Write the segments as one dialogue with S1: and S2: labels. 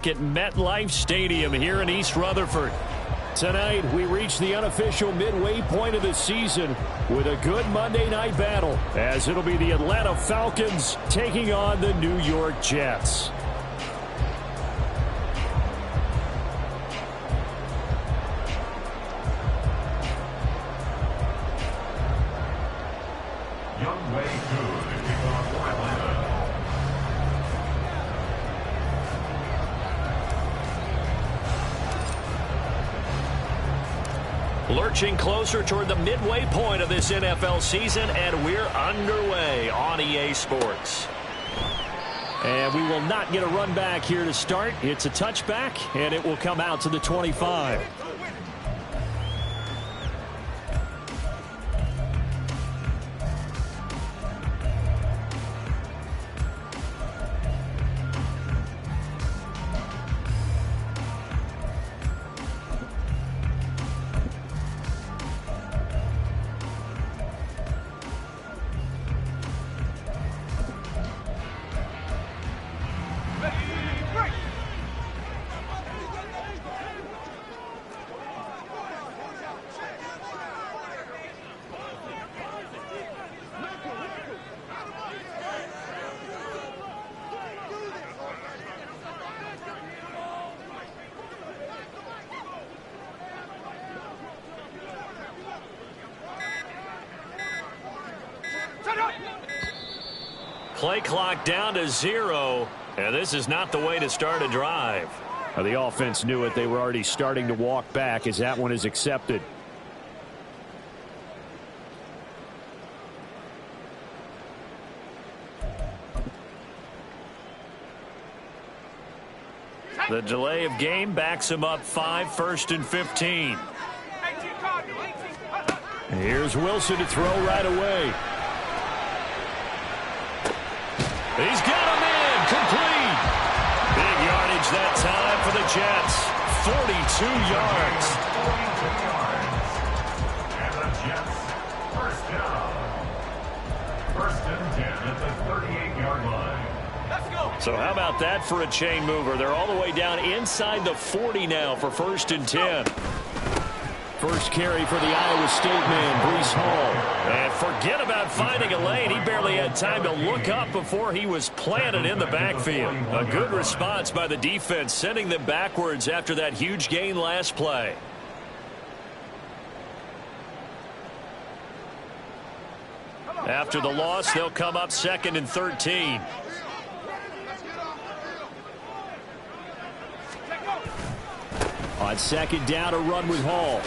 S1: At MetLife Stadium here in East Rutherford. Tonight, we reach the unofficial midway point of the season with a good Monday night battle, as it'll be the Atlanta Falcons taking on the New York Jets. Lurching closer toward the midway point of this NFL season, and we're underway on EA Sports. And we will not get a run back here to start. It's a touchback, and it will come out to the 25. Play clock down to 0, and this is not the way to start a drive. Now, the offense knew it. They were already starting to walk back as that one is accepted. The delay of game backs him up 5, 1st and 15. Here's Wilson to throw right away. He's got him in, complete. Big yardage that time for the Jets. 42 yards.
S2: And the Jets, first down. 1st and 10 at the 38-yard line. Let's go.
S1: So how about that for a chain mover? They're all the way down inside the 40 now for 1st and 10. First carry for the Iowa State man, Breece Hall. And forget about finding a lane. He barely had time to look up before he was planted in the backfield. A good response by the defense, sending them backwards after that huge gain last play. After the loss, they'll come up 2nd and 13. On 2nd down, a run with Hall.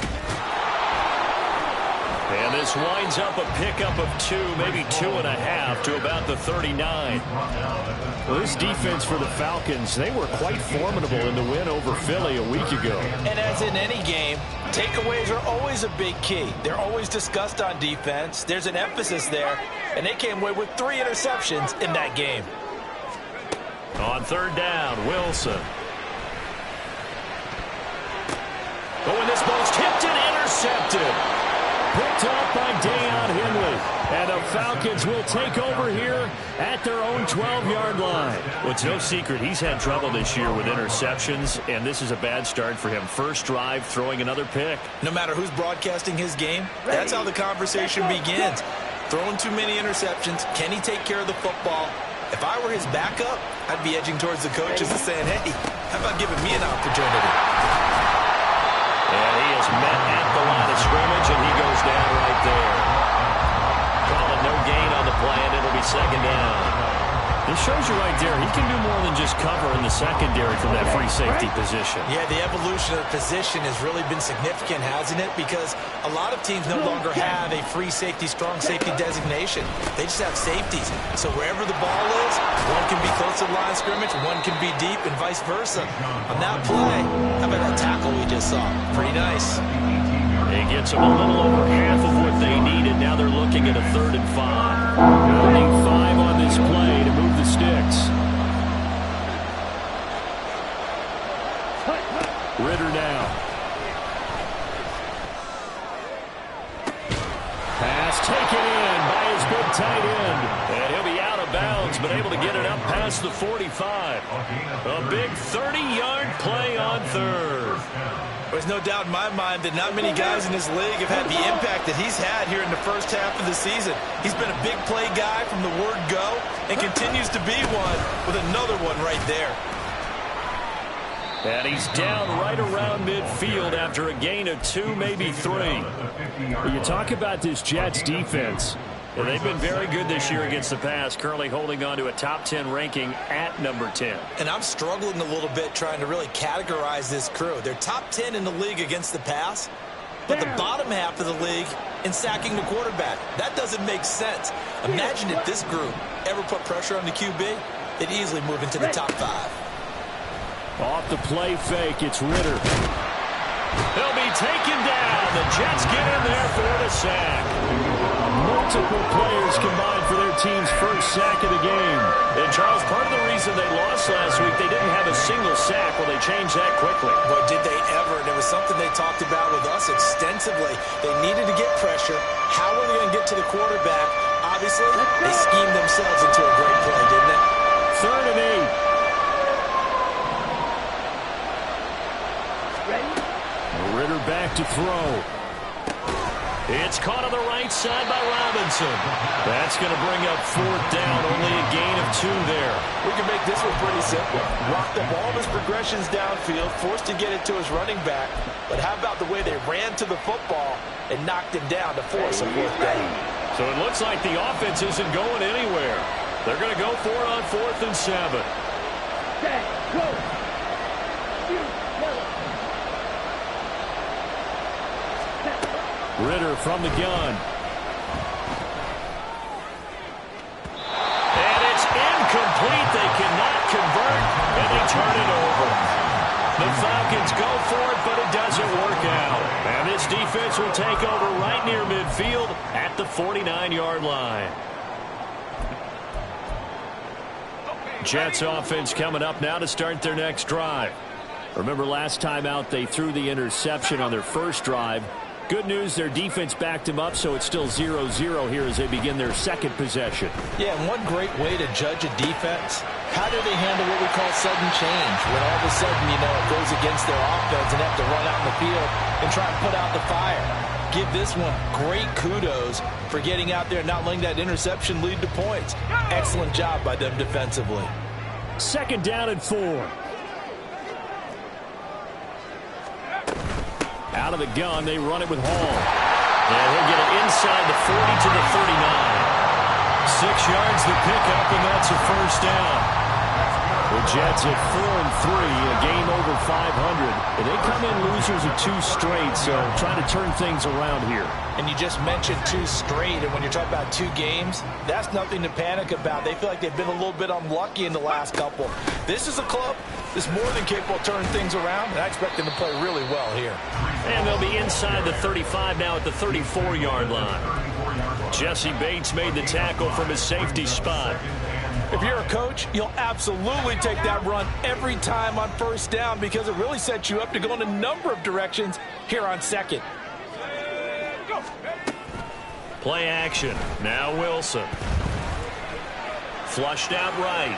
S1: And this winds up a pickup of 2, maybe 2.5 to about the 39. Well, this defense for the Falcons, they were quite formidable in the win over Philly a week ago.
S3: And as in any game, takeaways are always a big key. They're always discussed on defense. There's an emphasis there, and they came away with 3 interceptions in that game.
S1: On 3rd down, Wilson. Oh, and this ball's tipped and intercepted. Picked up by Deion Henley. And the Falcons will take over here at their own 12-yard line. Well, it's no secret he's had trouble this year with interceptions, and this is a bad start for him. First drive, throwing another pick.
S3: No matter who's broadcasting his game, that's how the conversation begins. Throwing too many interceptions. Can he take care of the football? If I were his backup, I'd be edging towards the coaches and saying, hey, how about giving me an opportunity?
S1: And he is met at the line of scrimmage, and he goes down right there. Calling no gain on the play, and it'll be 2nd down. This shows you right there, he can do more than just cover in the secondary from that free safety position.
S3: Yeah, the evolution of the position has really been significant, hasn't it? Because a lot of teams no longer have a free safety, strong safety designation. They just have safeties. So wherever the ball is, one can be close to the line of scrimmage, one can be deep, and vice versa. On that play, how about that tackle we just saw? Pretty nice.
S1: It gets them a little over half of what they needed. Now they're looking at a 3rd and 5. Only 5 on this play to move the sticks. Ridder now. Pass taken in by his big tight end. And he'll be out of bounds, but able to get it up past across the 45. A big 30-yard play on third.
S3: There's no doubt in my mind that not many guys in this league have had the impact that he's had here in the first half of the season. He's been a big play guy from the word go and continues to be one with another one right there.
S1: And he's down right around midfield after a gain of 2, maybe 3. You talk about this Jets defense. Well, they've been very good this year against the pass, currently holding on to a top 10 ranking at number 10.
S3: And I'm struggling a little bit trying to really categorize this crew. They're top 10 in the league against the pass, but the bottom half of the league in sacking the quarterback. That doesn't make sense. Imagine if this group ever put pressure on the QB, they'd easily move into the top 5.
S1: Off the play fake, it's Ritter. He'll be taken down. The Jets get in there for the sack. Multiple players combined for their team's first sack of the game. And, Charles, part of the reason they lost last week, they didn't have a single sack. Well, they changed that quickly.
S3: Boy, did they ever. And it was something they talked about with us extensively. They needed to get pressure. How were they going to get to the quarterback? Obviously, they schemed themselves into a great play, didn't they?
S1: 3rd and 8. Ritter back to throw. It's caught on the right side by Robinson. That's going to bring up 4th down. Only a gain of 2 there.
S4: We can make this one pretty simple. Rocked up all of his progressions downfield, forced to get it to his running back. But how about the way they ran to the football and knocked him down to force a 4th down?
S1: So it looks like the offense isn't going anywhere. They're going to go for it on 4th and 7. Go. Ritter from the gun. And it's incomplete. They cannot convert, and they turn it over. The Falcons go for it, but it doesn't work out. And this defense will take over right near midfield at the 49-yard line. Jets offense coming up now to start their next drive. Remember last time out they threw the interception on their first drive. Good news, their defense backed them up, so it's still 0-0 here as they begin their second possession.
S3: Yeah, and one great way to judge a defense, how do they handle what we call sudden change? When all of a sudden, you know, it goes against their offense and have to run out in the field and try and put out the fire. Give this one great kudos for getting out there and not letting that interception lead to points. Excellent job by them defensively.
S1: 2nd down and 4. Out of the gun, they run it with Hall. And he'll get it inside the 40 to the 39. 6 yards the pickup, and that's a 1st down. The Jets at 4-3, a game over 500. And they come in losers of 2 straight, so trying to turn things around here.
S3: And you just mentioned 2 straight, and when you're talking about 2 games, that's nothing to panic about. They feel like they've been a little bit unlucky in the last couple. This is a club that's more than capable of turning things around, and I expect them to play really well here.
S1: And they'll be inside the 35 now at the 34-yard line. Jesse Bates made the tackle from his safety spot.
S3: If you're a coach, you'll absolutely take that run every time on 1st down because it really sets you up to go in a number of directions here on 2nd.
S1: Play action. Now Wilson. Flushed out right.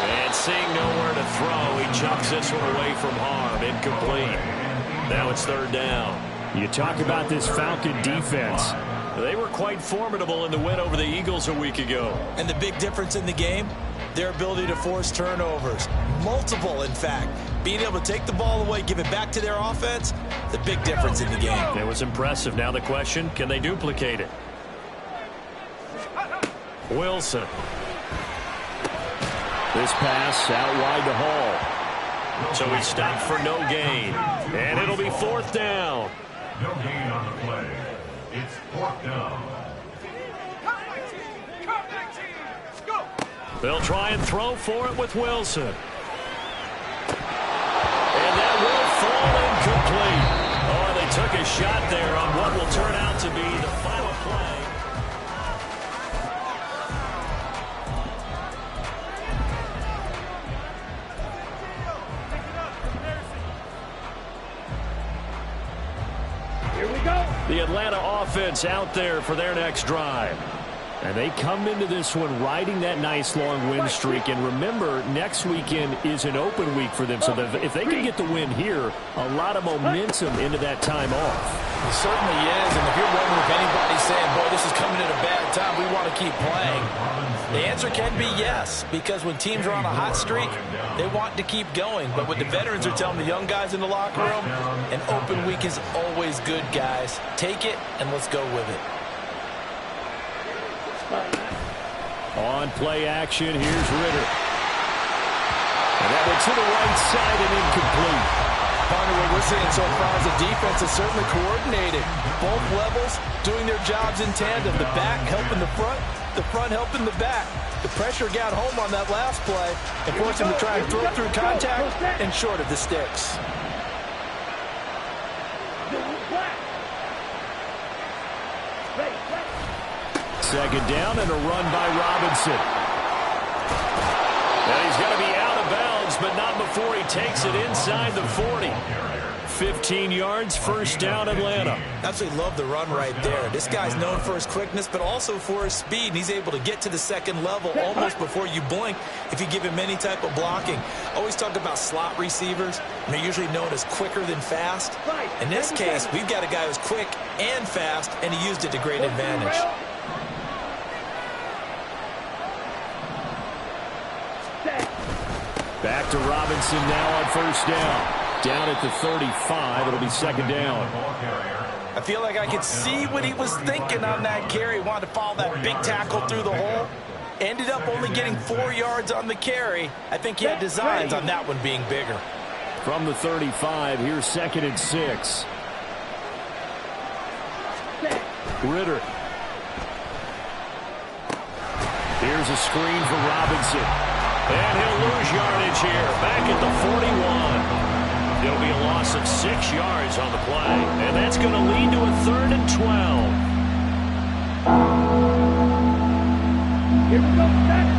S1: And seeing nowhere to throw, he chucks this one away from harm. Incomplete. Now it's 3rd down. You talk about this Falcon defense. They were quite formidable in the win over the Eagles a week ago.
S3: And the big difference in the game, their ability to force turnovers. Multiple, in fact. Being able to take the ball away, give it back to their offense, the big difference in the game.
S1: It was impressive. Now the question, can they duplicate it? Wilson. This pass out wide to Hall. So he stopped for no gain. And it'll be 4th down.
S2: No gain on the play. It's 4th down.
S1: They'll try and throw for it with Wilson. And that will fall incomplete. Oh, they took a shot there on what will turn out to be the final play. Here we go. The Atlanta offense out there for their next drive. And they come into this one riding that nice long win streak. And remember, next weekend is an open week for them. So if they can get the win here, a lot of momentum into that time off.
S3: It certainly is. And if you're wondering if anybody's saying, boy, this is coming at a bad time, we want to keep playing, the answer can be yes. Because when teams are on a hot streak, they want to keep going. But what the veterans are telling the young guys in the locker room, an open week is always good, guys. Take it and let's go with it.
S1: On play action, here's Ritter. And that went to the right side and incomplete.
S4: Partner, what we're seeing so far is the defense is certainly coordinated. Both levels doing their jobs in tandem. The back helping the front helping the back. The pressure got home on that last play and forced him to try and throw through contact and short of the sticks.
S1: Second down and a run by Robinson. And he's going to be out of bounds, but not before he takes it inside the 40. 15 yards, first down, Atlanta.
S3: Absolutely love the run right there. This guy's known for his quickness, but also for his speed. And he's able to get to the second level almost before you blink if you give him any type of blocking. Always talk about slot receivers, and they're usually known as quicker than fast. In this case, we've got a guy who's quick and fast, and he used it to great advantage.
S1: Back to Robinson now on first down. Down at the 35, it'll be second down.
S4: I feel like I could see what he was thinking on that carry. Wanted to follow that big tackle through the hole. Ended up only getting 4 yards on the carry. I think he had designs on that one being bigger.
S1: From the 35, here's second and 6. Ritter. Here's a screen for Robinson. And he'll lose yardage here. Back at the 41. It'll be a loss of 6 yards on the play. And that's going to lead to a 3rd and 12.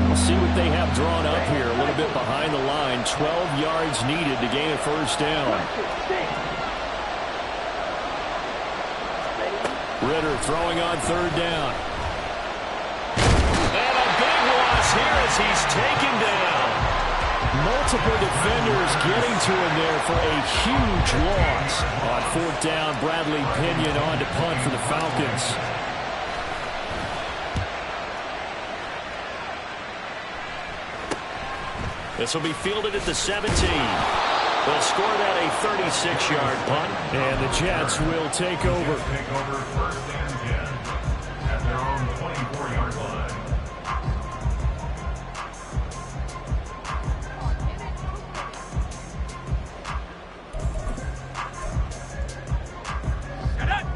S1: We'll see what they have drawn up here. A little bit behind the line. 12 yards needed to gain a first down. Ritter throwing on 3rd down. And a big loss here as he's taken down. Multiple defenders getting to him there for a huge loss. On 4th down, Bradley Pinion on to punt for the Falcons. This will be fielded at the 17. They'll score that a 36-yard punt, and the Jets will take over.
S2: Take over first and 10 at their own 24-yard line.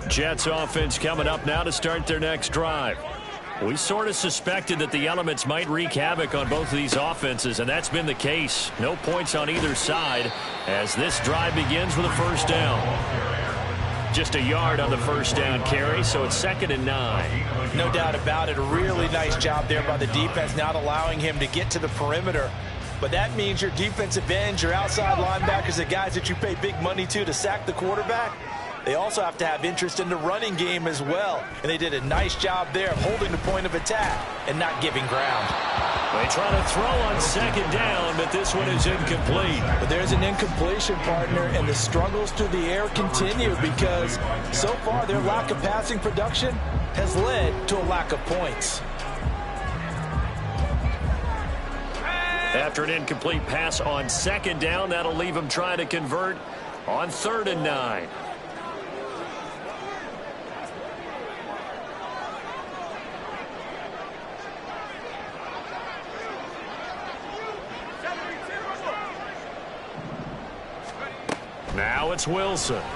S1: Jets offense coming up now to start their next drive. We sort of suspected that the elements might wreak havoc on both of these offenses, and that's been the case. No points on either side as this drive begins with a first down. Just a yard on the first down carry, so it's 2nd and 9.
S4: No doubt about it. A really nice job there by the defense, not allowing him to get to the perimeter. But that means your defensive ends, your outside linebackers, the guys that you pay big money to sack the quarterback, they also have to have interest in the running game as well. And they did a nice job there of holding the point of attack and not giving ground.
S1: They try to throw on 2nd down, but this one is incomplete.
S4: But there's an incompletion, partner, and the struggles through the air continue because so far their lack of passing production has led to a lack of points.
S1: After an incomplete pass on 2nd down, that'll leave them trying to convert on 3rd and 9. Now it's Wilson. Working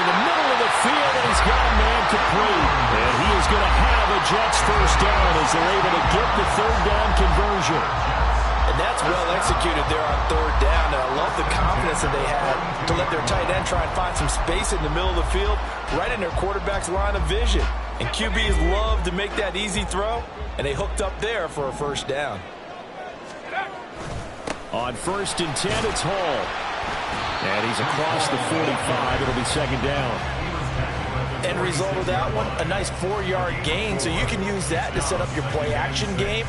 S1: the middle of the field, and he's got a man complete. And he is going to have a Jets first down as they're able to get the 3rd down conversion.
S4: And that's well executed there on 3rd down. And I love the confidence that they had to let their tight end try and find some space in the middle of the field, right in their quarterback's line of vision. And QBs love to make that easy throw, and they hooked up there for a first down.
S1: On 1st and 10, it's Hall. And he's across the 45. It'll be 2nd down.
S4: End result of that one, a nice 4-yard gain, so you can use that to set up your play-action game,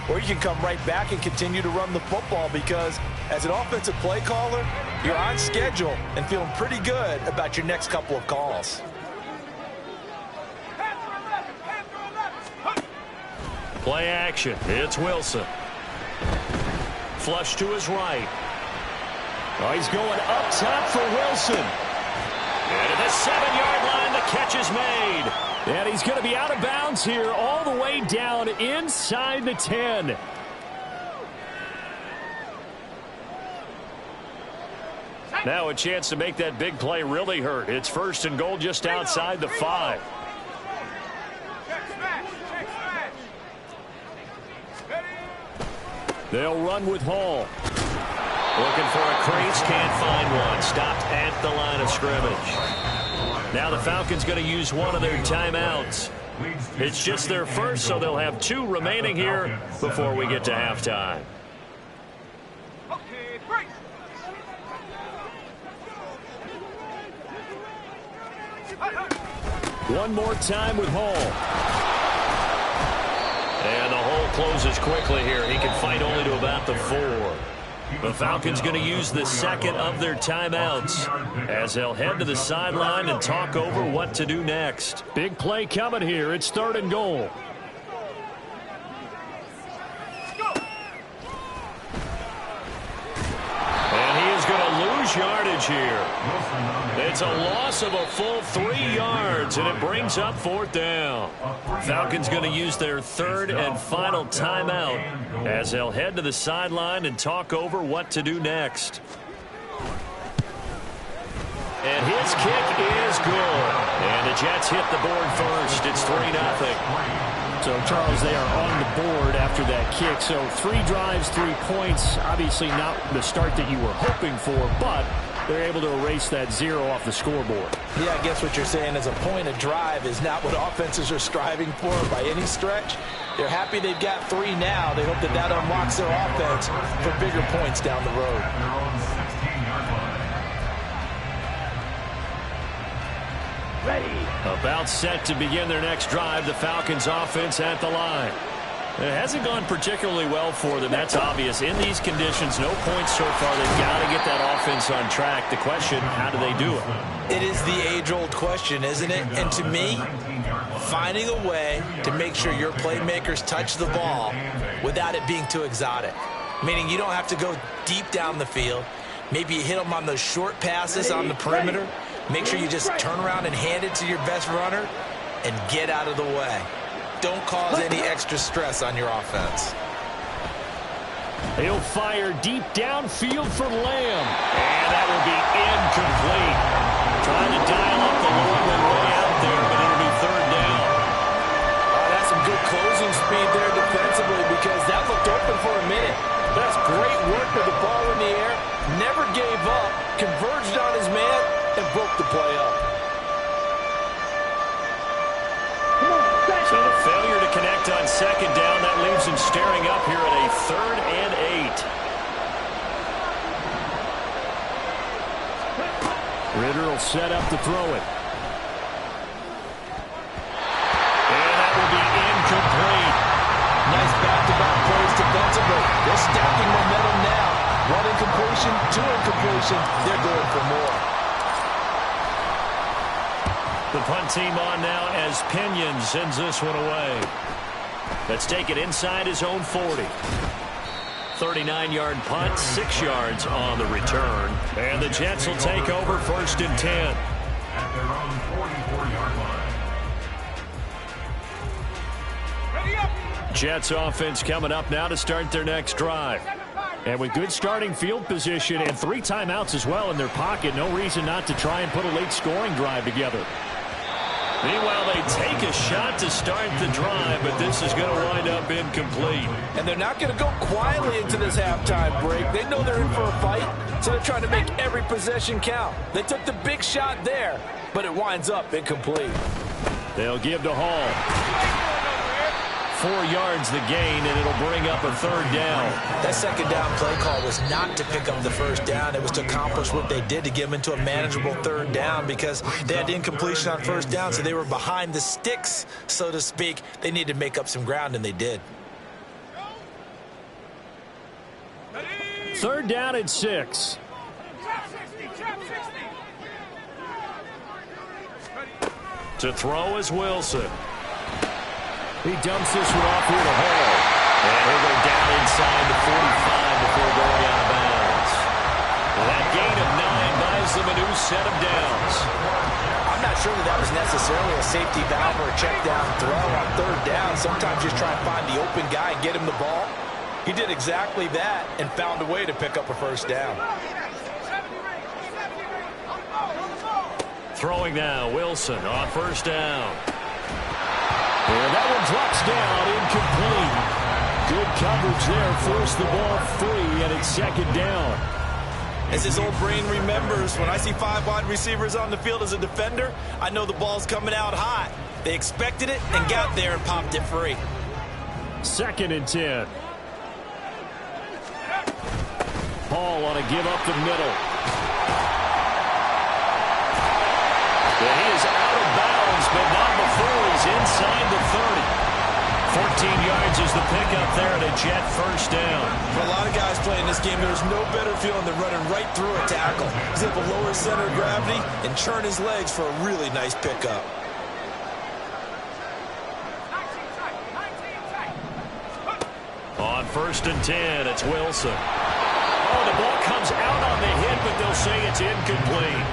S4: or you can come right back and continue to run the football because as an offensive play caller, you're on schedule and feeling pretty good about your next couple of calls.
S1: Play action. It's Wilson. Flush to his right. Oh, he's going up top for Wilson. And at the 7-yard line, the catch is made. And he's going to be out of bounds here all the way down inside the 10. Now a chance to make that big play really hurt. It's 1st and goal just outside the 5. They'll run with Hall. Looking for a crease, can't find one. Stopped at the line of scrimmage. Now the Falcons going to use one of their timeouts. It's just their first, so they'll have 2 remaining here before we get to halftime. One more time with Hall. And the hole closes quickly here. He can fight only to about the 4. The Falcons going to use the second of their timeouts as they'll head to the sideline and talk over what to do next. Big play coming here. It's 3rd and goal. And he is going to lose yardage here. It's a loss of a full 3 yards, and it brings up 4th down. Falcons going to use their 3rd and final timeout as they'll head to the sideline and talk over what to do next. And his kick is good. And the Jets hit the board first. It's 3-0. So, Charles, they are on the board after that kick. So 3 drives, 3 points. Obviously not the start that you were hoping for, but they're able to erase that 0 off the scoreboard.
S4: Yeah, I guess what you're saying is a point of drive is not what offenses are striving for by any stretch. They're happy they've got 3 now. They hope that that unlocks their offense for bigger points down the road.
S1: Ready. About set to begin their next drive. The Falcons offense at the line. It hasn't gone particularly well for them. That's obvious. In these conditions, no points so far. They've got to get that offense on track. The question, how do they do it?
S4: It is the age-old question, isn't it? And to me, finding a way to make sure your playmakers touch the ball without it being too exotic. Meaning you don't have to go deep down the field. Maybe you hit them on those short passes on the perimeter. Make sure you just turn around and hand it to your best runner and get out of the way. Don't cause any extra stress on your offense.
S1: He'll fire deep downfield for Lamb. And that will be incomplete. Trying to dial up the long one way out there, but it'll be 3rd down.
S4: That's some good closing speed there defensively because that looked open for a minute. That's great work with the ball in the air. Never gave up. Converged on his man and broke the play up.
S1: So the failure to connect on 2nd down, that leaves him staring up here at a 3rd and 8. Ridder will set up to throw it. And that will be incomplete.
S4: Nice back-to-back plays defensively. They're stacking momentum now. 1 incompletion, 2 incompletion. They're going for more.
S1: The punt team on now as Pinion sends this one away. Let's take it inside his own 40. 39-yard punt, 6 yards on the return. And the Jets will take over 1st and 10.
S2: At their own 44-yard line.
S1: Jets offense coming up now to start their next drive. And with good starting field position and 3 timeouts as well in their pocket, no reason not to try and put a late scoring drive together. Meanwhile, they take a shot to start the drive, but this is going to wind up incomplete.
S4: And they're not going to go quietly into this halftime break. They know they're in for a fight, so they're trying to make every possession count. They took the big shot there, but it winds up incomplete.
S1: They'll give to Hall. 4 yards the gain, and it'll bring up a 3rd down.
S3: That second down play call was not to pick up the first down. It was to accomplish what they did, to get them into a manageable 3rd down, because they had incompletion on first down, so they were behind the sticks, so to speak. They needed to make up some ground, and they did.
S1: 3rd down and 6. To throw is Wilson. He dumps this one off here to Hall. And he'll go down inside the 45 before going out of bounds. Well, that gain of 9 buys them a new set of downs.
S3: I'm not sure that was necessarily a safety valve or a check down throw on 3rd down. Sometimes just try and find the open guy and get him the ball. He did exactly that and found a way to pick up a first down.
S1: Throwing now, Wilson on 1st down. And that one drops down, incomplete. Good coverage there, forced the ball free, and it's 2nd down.
S3: As his old brain remembers, when I see 5 wide receivers on the field as a defender, I know the ball's coming out hot. They expected it and got there and popped it free.
S1: 2nd and 10. Hall on a give up the middle. And he is out of bounds, but not before he's inside the 30. 14 yards is the pickup there at a Jet 1st down.
S3: For a lot of guys playing this game, there's no better feeling than running right through a tackle. He's able to lower center of gravity and churn his legs for a really nice pickup.
S1: On 1st and 10, it's Wilson. Oh, the ball comes out on the hit, but they'll say it's incomplete.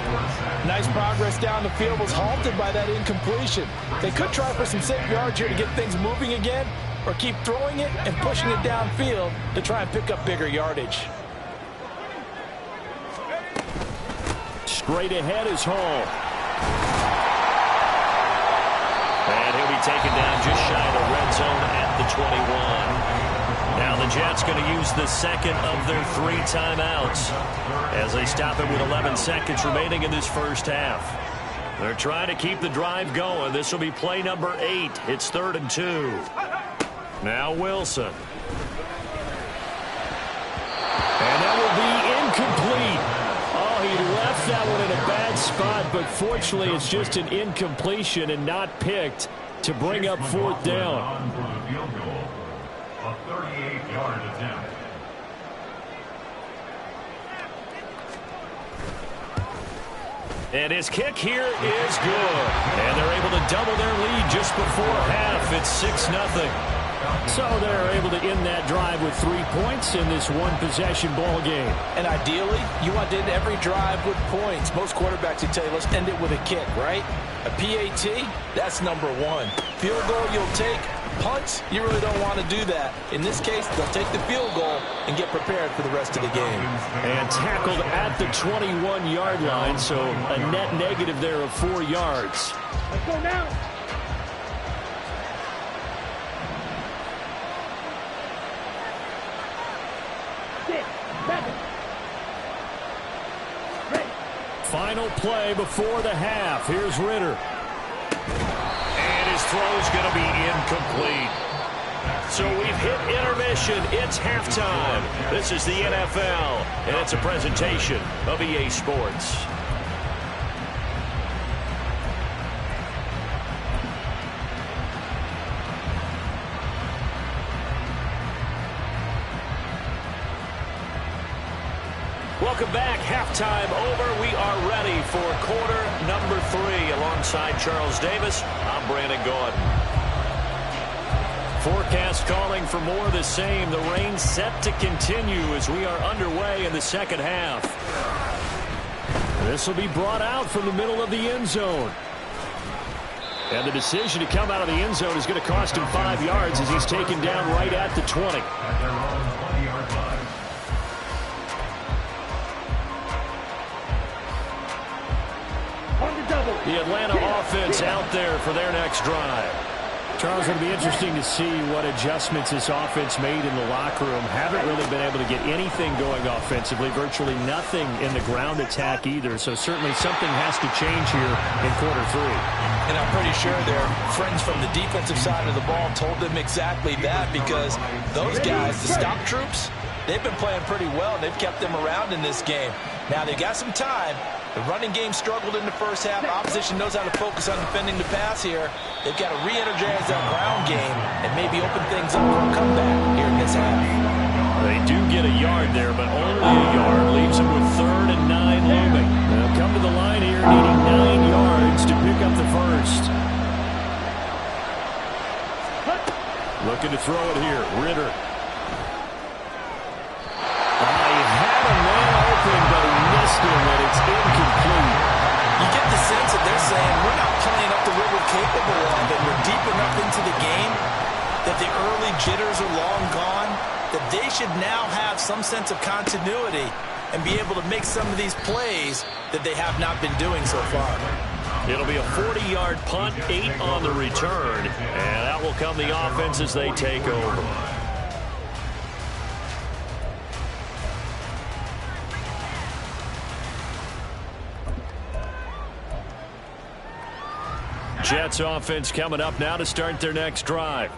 S4: Nice progress down the field was halted by that incompletion. They could try for some safe yards here to get things moving again, or keep throwing it and pushing it downfield to try and pick up bigger yardage.
S1: Straight ahead is Hall. And he'll be taken down just shy of the red zone at the 21. Now the Jets going to use the 2nd of their 3 timeouts as they stop it with 11 seconds remaining in this 1st half. They're trying to keep the drive going. This will be play number 8. It's 3rd and 2. Now Wilson. And that will be incomplete. Oh, he left that one in a bad spot, but fortunately it's just an incompletion and not picked to bring up 4th down.
S2: A 38-yard attempt.
S1: And his kick here is good. And they're able to double their lead just before half. It's 6-0. So they're able to end that drive with 3 points in this one-possession ball game.
S3: And ideally, you want to end every drive with points. Most quarterbacks would tell you, let's end it with a kick, right? A PAT, that's number 1. Field goal you'll take. Punts, you really don't want to do that. In this case, they'll take the field goal and get prepared for the rest of the game.
S1: And tackled at the 21-yard line, so a net negative there of 4 yards.
S5: Let's go now.
S1: Final play before the half. Here's Ritter. And his throw's going to be incomplete. So we've hit intermission. It's halftime. This is the NFL, and it's a presentation of EA Sports. Welcome back. Halftime over. We are ready for quarter number 3. Alongside Charles Davis, I'm Brandon Gordon. Forecast calling for more of the same. The rain set to continue as we are underway in the 2nd half. This will be brought out from the middle of the end zone. And the decision to come out of the end zone is going to cost him 5 yards as he's taken down right at the 20.
S2: At their own 20-yard line.
S1: The Atlanta offense out there for their next drive. Charles, it'll be interesting to see what adjustments this offense made in the locker room. Haven't really been able to get anything going offensively. Virtually nothing in the ground attack either. So certainly something has to change here in quarter 3.
S4: And I'm pretty sure their friends from the defensive side of the ball told them exactly that, because those guys, the stop troops, they've been playing pretty well, and they've kept them around in this game. Now, they've got some time. The running game struggled in the first half. Opposition knows how to focus on defending the pass here. They've got to re-energize that ground game and maybe open things up for a comeback here in this half.
S1: They do get a yard there, but only a yard. Leaves them with 3rd and 9 looming. They'll come to the line here, needing 9 yards to pick up the first. Looking to throw it here. Ritter. He had a man open, but he missed him, and it's incomplete.
S4: You get the sense that they're saying, we're not playing up to what we're capable of, and we're deep enough into the game that the early jitters are long gone, that they should now have some sense of continuity and be able to make some of these plays that they have not been doing so far.
S1: It'll be a 40-yard punt, 8 on the return, and out will come the offense as they take over. Jets offense coming up now to start their next drive.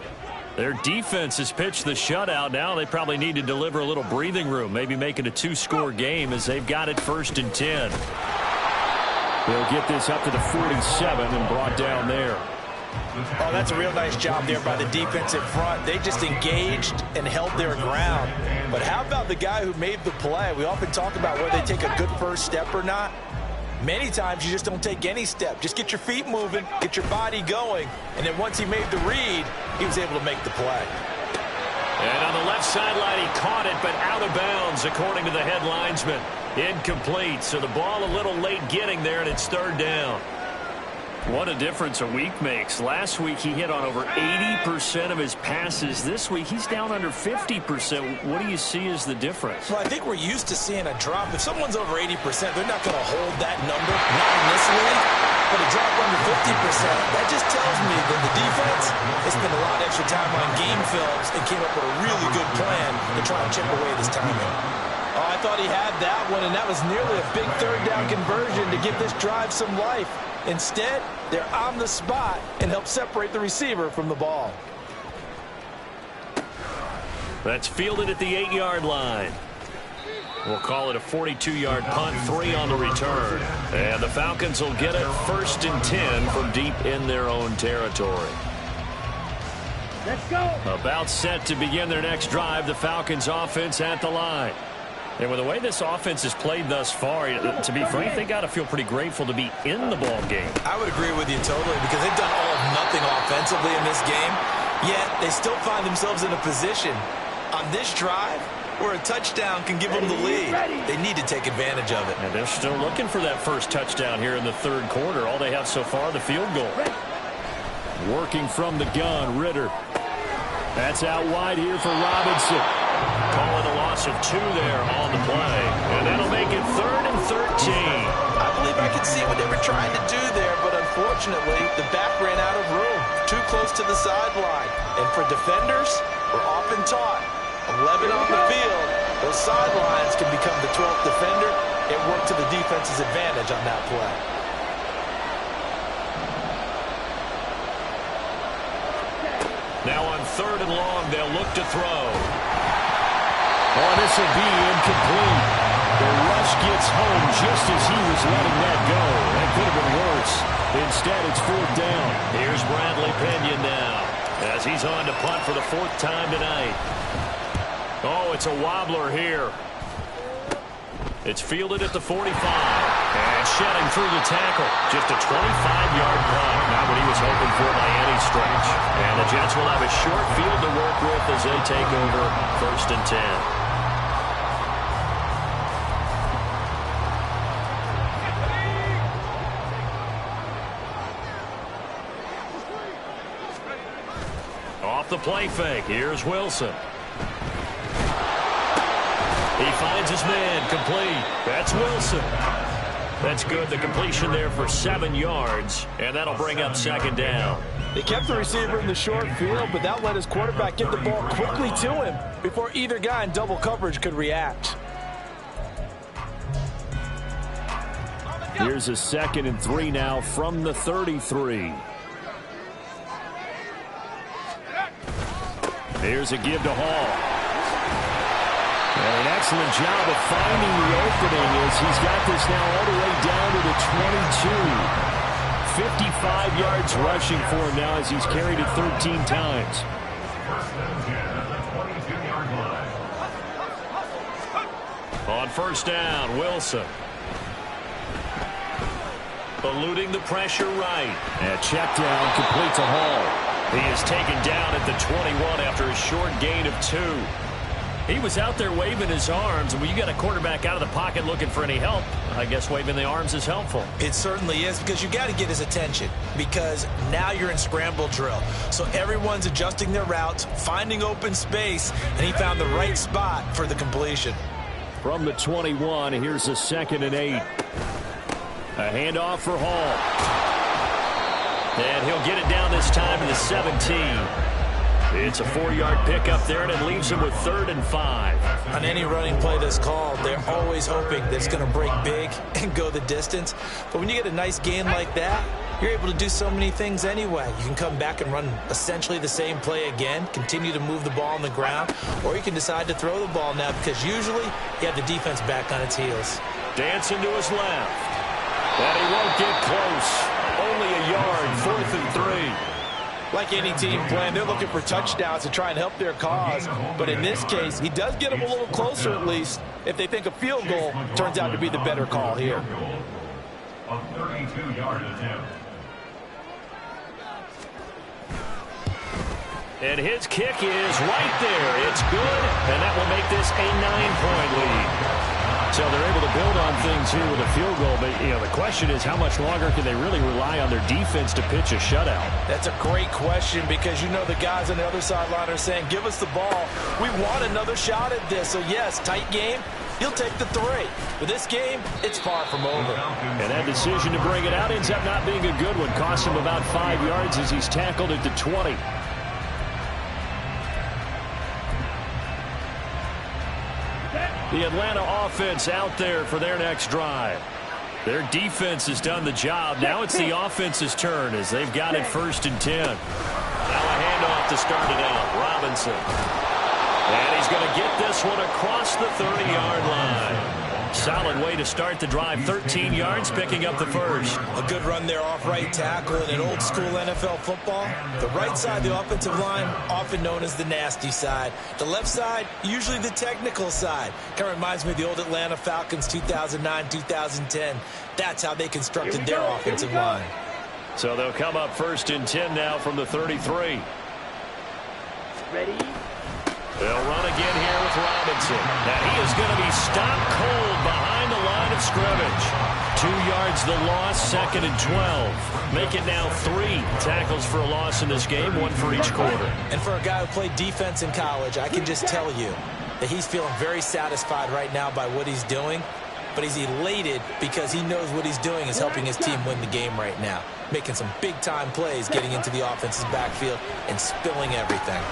S1: Their defense has pitched the shutout. Now they probably need to deliver a little breathing room, maybe make it a 2-score game as they've got it 1st and 10. They'll get this up to the 47 and brought down there.
S4: Oh, that's a real nice job there by the defensive front. They just engaged and held their ground. But how about the guy who made the play? We often talk about whether they take a good first step or not. Many times you just don't take any step. Just get your feet moving, get your body going, and then once he made the read, he was able to make the play.
S1: And on the left sideline, he caught it, but out of bounds, according to the head linesman. Incomplete, so the ball a little late getting there, and it's 3rd down. What a difference a week makes. Last week, he hit on over 80% of his passes. This week, he's down under 50%. What do you see as the difference?
S4: Well, I think we're used to seeing a drop. If someone's over 80%, they're not going to hold that number, not in this league. But a drop under 50%, that just tells me that the defense has spent a lot of extra time on game films and came up with a really good plan to try and chip away this timing. Oh, I thought he had that one, and that was nearly a big 3rd down conversion to give this drive some life. Instead, they're on the spot and help separate the receiver from the ball.
S1: That's fielded at the 8-yard line. We'll call it a 42-yard punt, 3 on the return. And the Falcons will get it 1st and 10 from deep in their own territory.
S5: Let's go.
S1: About set to begin their next drive, the Falcons offense at the line. And with the way this offense has played thus far, to be frank, they got to feel pretty grateful to be in the ball game.
S4: I would agree with you totally, because they've done all of nothing offensively in this game, yet they still find themselves in a position on this drive where a touchdown can give them the lead. They need to take advantage of it.
S1: And they're still looking for that first touchdown here in the 3rd quarter. All they have so far, the field goal. Working from the gun, Ritter. That's out wide here for Robinson. Calling a loss of 2 there on the play. And that'll make it 3rd and 13.
S4: I believe I could see what they were trying to do there, but unfortunately, the back ran out of room. Too close to the sideline. And for defenders, we're often taught 11 on the field, those sidelines can become the 12th defender. It worked to the defense's advantage on that play.
S1: Now on 3rd and long, they'll look to throw. Oh, this will be incomplete. The rush gets home just as he was letting that go. That could have been worse. Instead, it's 4th down. Here's Bradley Pinion now as he's on to punt for the 4th time tonight. Oh, it's a wobbler here. It's fielded at the 45. And shedding through the tackle. Just a 25-yard punt. Not what he was hoping for by any stretch. And the Jets will have a short field to work with as they take over 1st and 10. Off the play fake. Here's Wilson. He finds his man, complete. That's Wilson. That's good. The completion there for 7 yards, and that'll bring up 2nd down.
S4: They kept the receiver in the short field, but that let his quarterback get the ball quickly to him before either guy in double coverage could react.
S1: Here's a 2nd and 3 now from the 33. Here's a give to Hall. And an excellent job of finding the opening as he's got this now all the way down to the 22. 55 yards rushing for him now as he's carried it 13 times.
S2: First and 10 at the 22-yard line.
S1: On first down, Wilson. Eluding the pressure right. And check down complete to Hall. He is taken down at the 21 after a short gain of 2. He was out there waving his arms, and when you got a quarterback out of the pocket looking for any help, I guess waving the arms is helpful.
S3: It certainly is, because you got to get his attention, because now you're in scramble drill. So everyone's adjusting their routes, finding open space, and he found the right spot for the completion.
S1: From the 21, here's a 2nd and 8. A handoff for Hall. And he'll get it down this time to the 17. It's a 4-yard pickup there, and it leaves him with 3rd and 5.
S3: On any running play that's called, they're always hoping that it's going to break big and go the distance. But when you get a nice gain like that, you're able to do so many things anyway. You can come back and run essentially the same play again, continue to move the ball on the ground, or you can decide to throw the ball now, because usually you have the defense back on its heels.
S1: Dancing to his left. And he won't get close. Only a yard, 4th and 3.
S4: Like any team playing, they're looking for touchdowns to try and help their cause. But in this case, he does get them a little closer at least. If they think a field goal turns out to be the better call here.
S2: A 32-yard attempt.
S1: And his kick is right there. It's good, and that will make this a 9-point lead. So they're able to build on things here with a field goal. But, the question is, how much longer can they really rely on their defense to pitch a shutout?
S4: That's a great question, because the guys on the other sideline are saying, give us the ball. We want another shot at this. So, yes, tight game. He'll take the 3. But this game, it's far from over.
S1: And that decision to bring it out ends up not being a good one. Cost him about 5 yards as he's tackled at the 20. The Atlanta offense out there for their next drive. Their defense has done the job. Now it's the offense's turn as they've got it 1st and 10. Now a handoff to start it out. Robinson. And he's going to get this one across the 30-yard line. Solid way to start the drive. 13 yards, picking up the 1st.
S3: A good run there off right tackle in an old-school NFL football. The right side, the offensive line, often known as the nasty side. The left side, usually the technical side. Kind of reminds me of the old Atlanta Falcons 2009, 2010. That's how they constructed their offensive line.
S1: So they'll come up 1st and 10 now from the 33.
S5: Ready?
S1: They'll run again here with Robinson. Now he is going to be stopped cold behind the line of scrimmage. 2 yards the loss, 2nd and 12. Make it now 3 tackles for a loss in this game, 1 for each quarter.
S3: And for a guy who played defense in college, I can just tell you that he's feeling very satisfied right now by what he's doing. But he's elated because he knows what he's doing is helping his team win the game right now. Making some big-time plays, getting into the offense's backfield and spilling everything.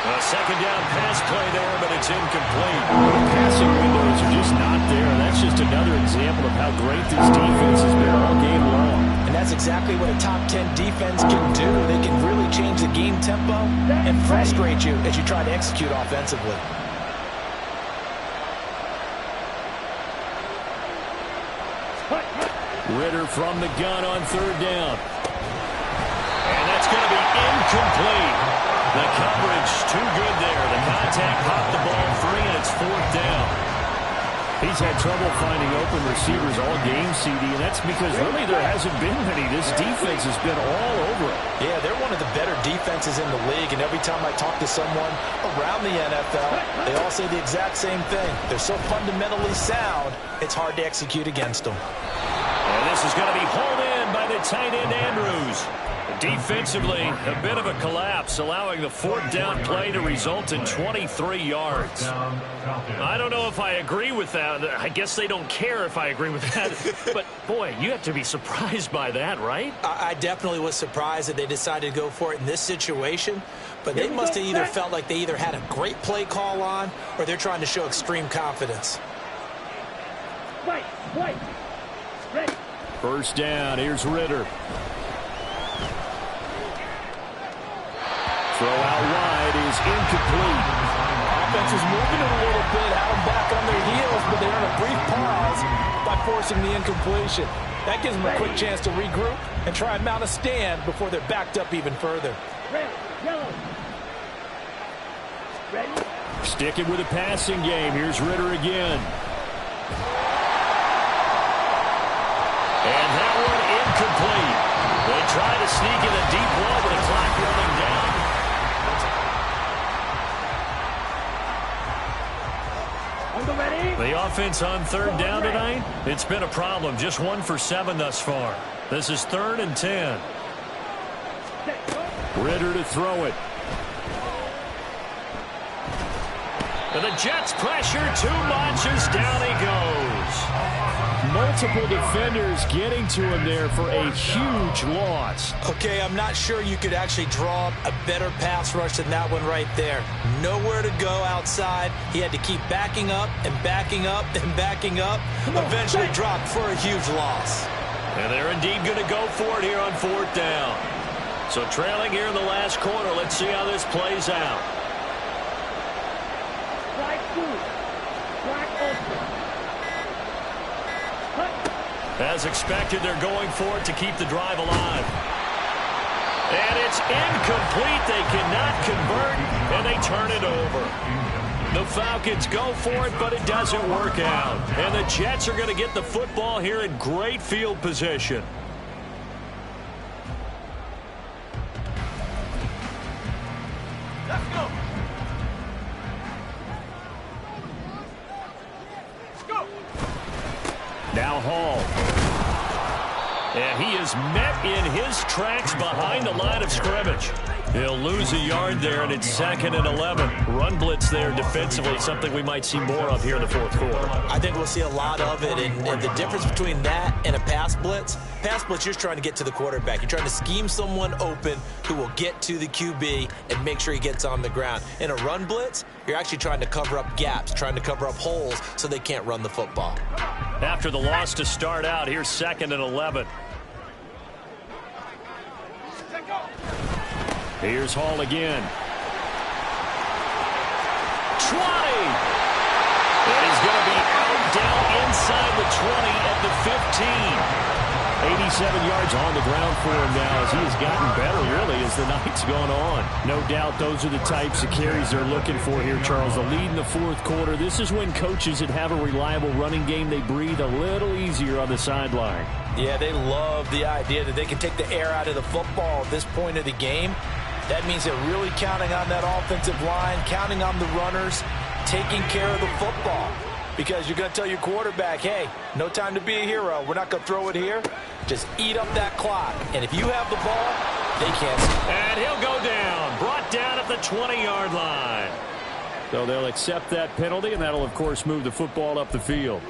S1: A 2nd down pass play there, but it's incomplete. The passing windows are just not there. That's just another example of how great this defense has been all game long.
S3: And that's exactly what a top 10 defense can do. They can really change the game tempo and frustrate you as you try to execute offensively.
S1: Ridder from the gun on 3rd down. And that's going to be incomplete. The coverage too good there. The contact popped the ball free, and it's 4th down. He's had trouble finding open receivers all game, CD, and that's because really there hasn't been many. This defense has been all over it.
S3: Yeah, they're one of the better defenses in the league, and every time I talk to someone around the NFL, they all say the exact same thing. They're so fundamentally sound, it's hard to execute against them.
S1: And this is going to be hauled in by the tight end, Andrews. Defensively, a bit of a collapse, allowing the 4th down play to result in 23 yards. I don't know if I agree with that. I guess they don't care if I agree with that. But, boy, you have to be surprised by that, right?
S3: I definitely was surprised that they decided to go for it in this situation. But they must have either felt like they either had a great play call on or they're trying to show extreme confidence.
S5: Wait. Ready.
S1: First down, here's Ritter. Throw out wide is incomplete.
S4: Offense is moving it a little bit, had them back on their heels, but they're in a brief pause by forcing the incompletion. That gives them a quick chance to regroup and try and mount a stand before they're backed up even further.
S5: Red. Yellow. Ready.
S1: Sticking with a passing game, here's Ritter again. And that one incomplete. They try to sneak in a deep ball with the clock running down. The offense on third down tonight, it's been a problem. Just 1 for 7 thus far. This is 3rd and 10. Ritter to throw it. And the Jets pressure too much as down he goes. Multiple defenders getting to him there for a huge loss.
S3: Okay, I'm not sure you could actually draw up a better pass rush than that one right there. Nowhere to go outside. He had to keep backing up and backing up and backing up. Eventually dropped for a huge loss.
S1: And they're indeed going to go for it here on 4th down. So trailing here in the last quarter. Let's see how this plays out. As expected, they're going for it to keep the drive alive. And it's incomplete. They cannot convert, and they turn it over. The Falcons go for it, but it doesn't work out. And the Jets are going to get the football here in great field position.
S4: Let's go.
S1: Now Hall. And he is met in his tracks behind the line of scrimmage. He'll lose a yard there, and it's 2nd and 11. Run blitz there defensively, something we might see more of here in the 4th quarter.
S3: I think we'll see a lot of it, and the difference between that and a pass blitz, you're just trying to get to the quarterback. You're trying to scheme someone open who will get to the QB and make sure he gets on the ground. In a run blitz, you're actually trying to cover up gaps, trying to cover up holes so they can't run the football.
S1: After the loss to start out, here's 2nd and 11. Here's Hall again. 20! And he's going to be out down inside the 20 at the 15. 87 yards on the ground for him now as he has gotten better, really, as the night's gone on. No doubt those are the types of carries they're looking for here, Charles. The lead in the 4th quarter. This is when coaches that have a reliable running game, they breathe a little easier on the sideline.
S4: Yeah, they love the idea that they can take the air out of the football at this point of the game. That means they're really counting on that offensive line, counting on the runners, taking care of the football. Because you're going to tell your quarterback, hey, no time to be a hero. We're not going to throw it here. Just eat up that clock. And if you have the ball, they can't.
S1: And he'll go down. Brought down at the 20-yard line. So they'll accept that penalty, and that'll, of course, move the football up the field.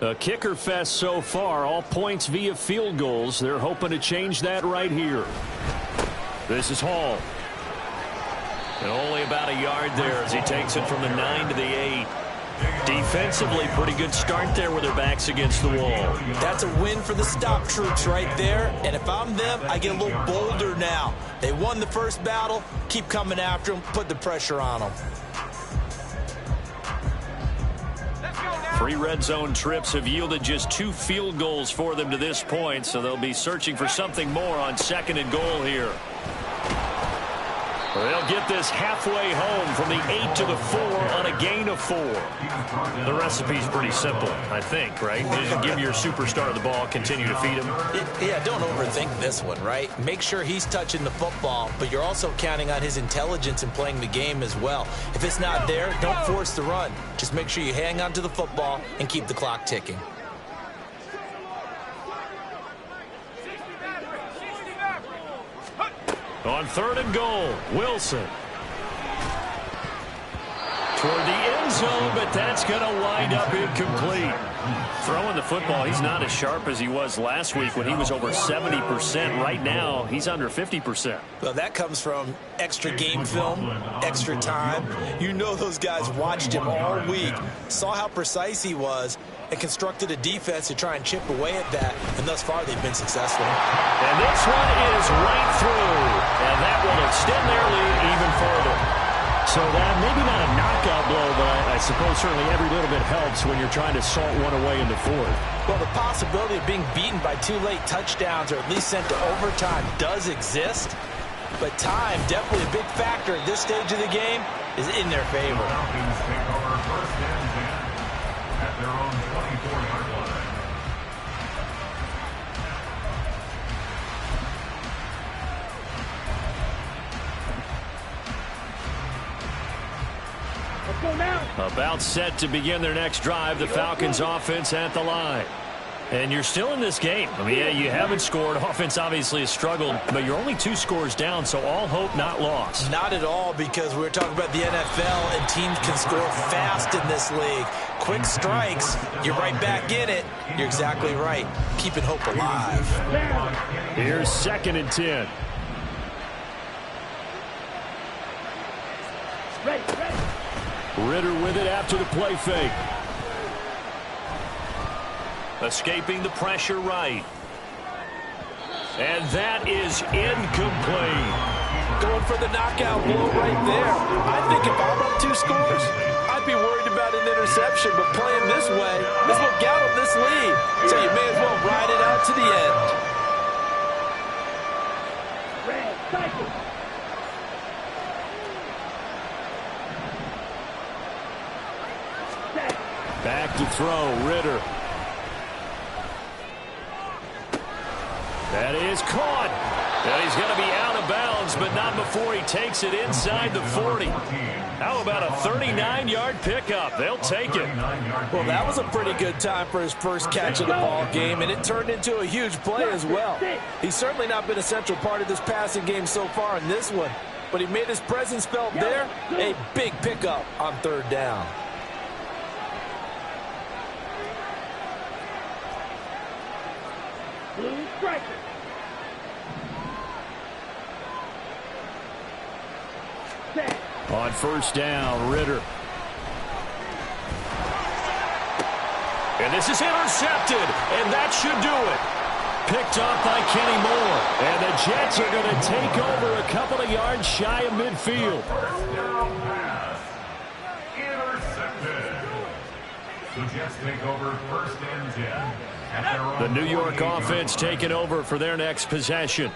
S1: A kicker fest so far, all points via field goals. They're hoping to change that right here. This is Hall. And only about a yard there as he takes it from the 9 to the 8. Defensively, pretty good start there with their backs against the wall.
S3: That's a win for the stop troops right there. And if I'm them, I get a little bolder now. They won the first battle. Keep coming after them. Put the pressure on them.
S1: 3 red zone trips have yielded just 2 field goals for them to this point, so they'll be searching for something more on 2nd and goal here. They'll get this halfway home from the 8 to the 4 on a gain of 4. The recipe's pretty simple, I think, right? You just give your superstar the ball, continue to feed him.
S3: Yeah, don't overthink this one, right? Make sure he's touching the football, but you're also counting on his intelligence in playing the game as well. If it's not there, don't force the run. Just make sure you hang on to the football and keep the clock ticking.
S1: On 3rd and goal, Wilson. 12 toward the end zone, but that's going to wind up incomplete. Throwing the football, he's not as sharp as he was last week when he was over 70%. Right now, he's under 50%.
S3: Well, that comes from extra game film, extra time. You know those guys watched him all week, saw how precise he was, and constructed a defense to try and chip away at that, and thus far they've been successful.
S1: And this one is right through, and that will extend their lead even further. So that maybe not a knockout blow, but I suppose certainly every little bit helps when you're trying to salt one away in the fourth.
S3: Well, the possibility of being beaten by 2 late touchdowns or at least sent to overtime does exist, but time, definitely a big factor at this stage of the game, is in their favor.
S2: Falcons take over first and 10 at their own 24-yard line.
S5: Let's go now.
S1: About set to begin their next drive, the Falcons offense at the line. And you're still in this game. I mean, yeah, you haven't scored. Offense obviously has struggled, but you're only 2 scores down, so all hope not lost.
S3: Not at all, because we're talking about the NFL, and teams can score fast in this league. Quick strikes, you're right back in it. You're exactly right. Keeping hope alive.
S1: Here's 2nd and 10.
S5: Ready.
S1: Ritter with it after the play fake. Escaping the pressure right. And that is incomplete.
S4: Going for the knockout blow right there. I think if I'm up 2 scores, I'd be worried about an interception, but playing this way is what got him this lead. So you may as well ride it out to the end.
S5: Red, cycle.
S1: Back to throw, Ritter. That is caught. And he's going to be out of bounds, but not before he takes it inside the 40. How about a 39-yard pickup? They'll take it.
S4: Well, that was a pretty good time for his first catch of the ball game, and it turned into a huge play as well. He's certainly not been a central part of this passing game so far in this one, but he made his presence felt there. A big pickup on 3rd down.
S5: Blue striker.
S1: On 1st down, Ritter. And this is intercepted, and that should do it. Picked off by Kenny Moore. And the Jets are going to take over a couple of yards shy of midfield.
S2: First down pass. Intercepted. The Jets take over 1st and 10 at their own
S1: The New York
S2: 48-yard
S1: offense
S2: line.
S1: taking over for their next possession.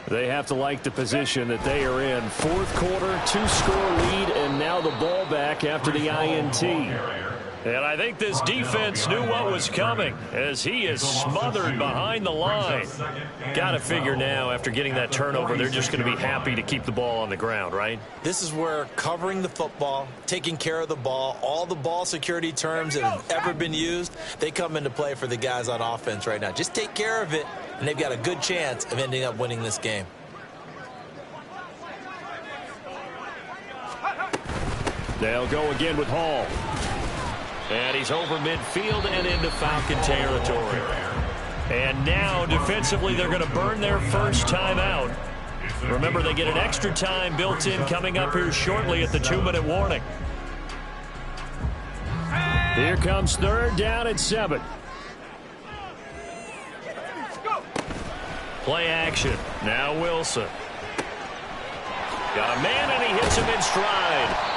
S1: They have to like the position that they are in. 4th quarter, 2-score lead, and now the ball back after the INT. And I think this defense knew what was coming as he is smothered behind the line. Got to figure now, after getting that turnover, they're just going to be happy to keep the ball on the ground, right?
S3: This is where covering the football, taking care of the ball, all the ball security terms that have ever been used, they come into play for the guys on offense right now. Just take care of it, and they've got a good chance of ending up winning this game.
S1: They'll go again with Hall. And he's over midfield and into Falcon territory. And now, defensively, they're going to burn their first timeout. Remember, they get an extra time built in coming up here shortly at the 2-minute warning. Here comes 3rd down and 7. Play action. Now Wilson. Got a man, and he hits him in stride.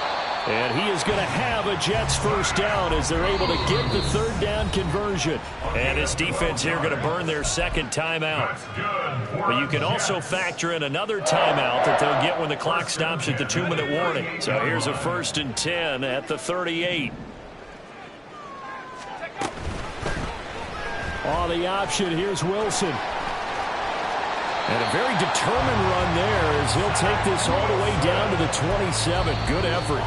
S1: And he is going to have a Jets first down as they're able to get the 3rd down conversion. And his defense here going to burn their 2nd timeout. But you can also factor in another timeout that they'll get when the clock stops at the 2-minute warning. So here's a 1st and 10 at the 38. On the option, here's Wilson. And a very determined run there as he'll take this all the way down to the 27. Good effort.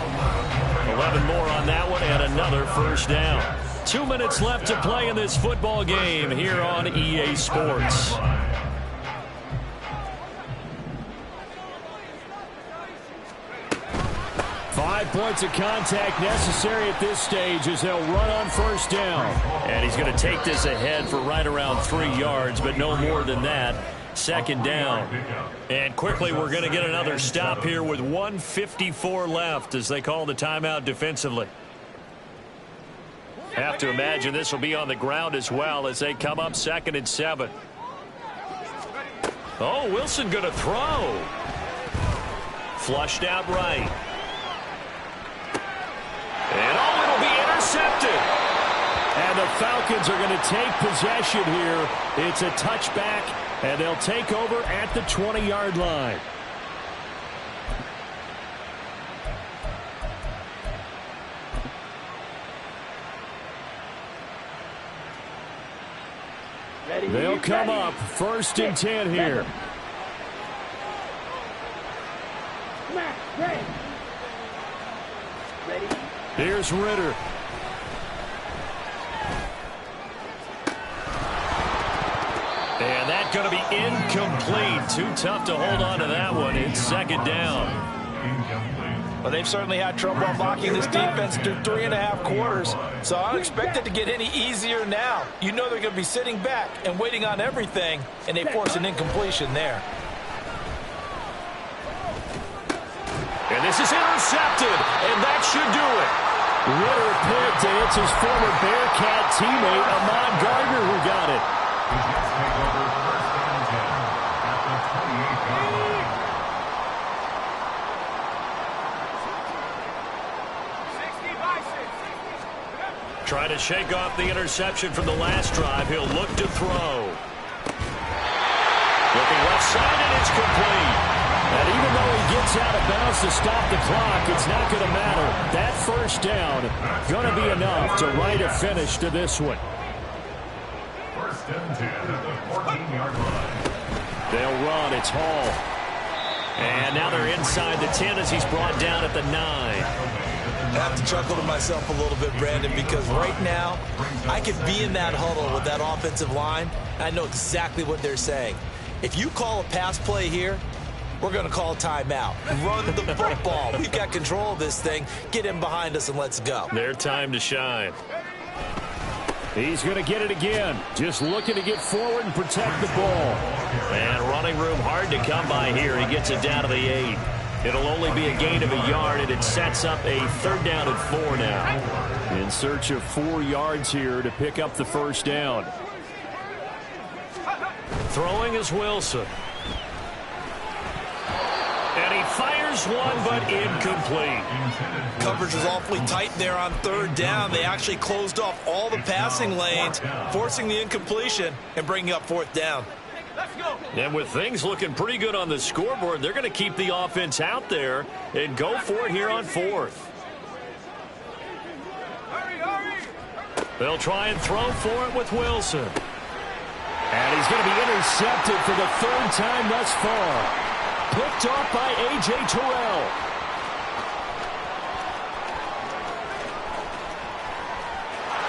S1: 11 more on that one and another first down. 2 minutes left to play in this football game here on EA Sports. points of contact necessary at this stage as they'll run on first down. And he's going to take this ahead for right around 3 yards, but no more than that. Second down. And quickly we're going to get another stop here with 1:54 left as they call the timeout defensively. Have to imagine this will be on the ground as well as they come up 2nd and 7. Oh, Wilson going to throw. Flushed out right. And oh, it'll be intercepted. And the Falcons are going to take possession here. It's a touchback, and they'll take over at the 20-yard line. They'll come up 1st and 10 here. Here's Ritter. And that's going to be incomplete. Too tough to hold on to that one. It's 2nd down.
S4: Well, they've certainly had trouble unlocking this defense through 3.5 quarters, so I don't expect it to get any easier now. You know they're going to be sitting back and waiting on everything, and they force an incompletion there.
S1: And this is intercepted, and that should do it. Ritter picked, and it's his former Bearcat teammate, Ahmad Gardner, who got it. Trying to shake off the interception from the last drive. He'll look to throw. Looking left side, and it's complete. And even though he gets out of bounds to stop the clock, it's not going to matter. That first down going to be enough to write a finish to this one.
S2: 1st and 10 at the 14-yard line.
S1: They'll run. It's Hall. And now they're inside the 10 as he's brought down at the 9.
S3: I have to chuckle to myself a little bit, Brandon, because right now I can be in that huddle with that offensive line. I know exactly what they're saying. If you call a pass play here, we're going to call a timeout. Run the football. We've got control of this thing. Get in behind us and let's go.
S1: Their time to shine. He's going to get it again. Just looking to get forward and protect the ball. And running room hard to come by here. He gets it down to the 8. It'll only be a gain of a yard, and it sets up a 3rd down and 4 now. In search of 4 yards here to pick up the first down. Throwing is Wilson. And he fires one, but incomplete.
S3: Coverage was awfully tight there on 3rd down. They actually closed off all the passing lanes, forcing the incompletion and bringing up 4th down.
S1: And with things looking pretty good on the scoreboard, they're going to keep the offense out there and go for it here on 4th. They'll try and throw for it with Wilson. And he's going to be intercepted for the 3rd time thus far. Picked off by A.J. Terrell.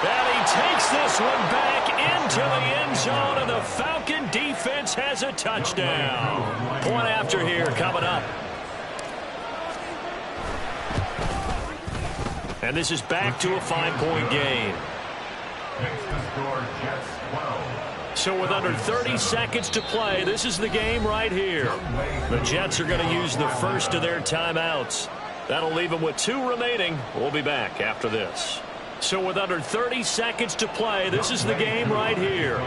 S1: And he takes this one back into the end zone, and the Falcon defense has a touchdown. Point after here coming up. And this is back to a 5-point game.
S2: Makes the score Jets 12.
S1: So with under 30 seconds to play, this is the game right here. The Jets are going to use the first of their timeouts. That'll leave them with 2 remaining. We'll be back after this. So with under 30 seconds to play, this is the game right here.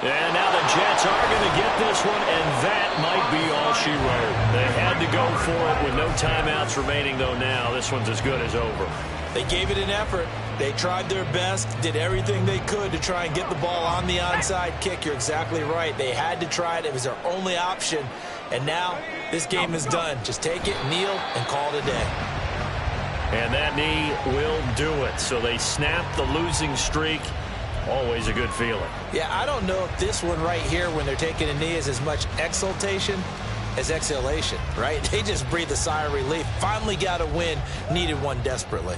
S1: And now the Jets are going to get this one, and that might be all she wrote. They had to go for it with no timeouts remaining, though now this one's as good as over.
S3: They gave it an effort. They tried their best, did everything they could to try and get the ball on the onside kick. You're exactly right. They had to try it. It was their only option. And now this game is done. Just take it, kneel, and call it a day.
S1: And that knee will do it. So they snap the losing streak. Always a good feeling.
S3: Yeah, I don't know if this one right here, when they're taking a knee, is as much exultation as exhalation, right? They just breathe a sigh of relief. Finally got a win. Needed one desperately.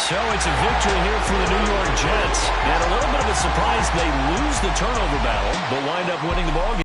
S1: So it's a victory here for the New York Jets. And a little bit of a surprise they lose the turnover battle, but wind up winning the ball game.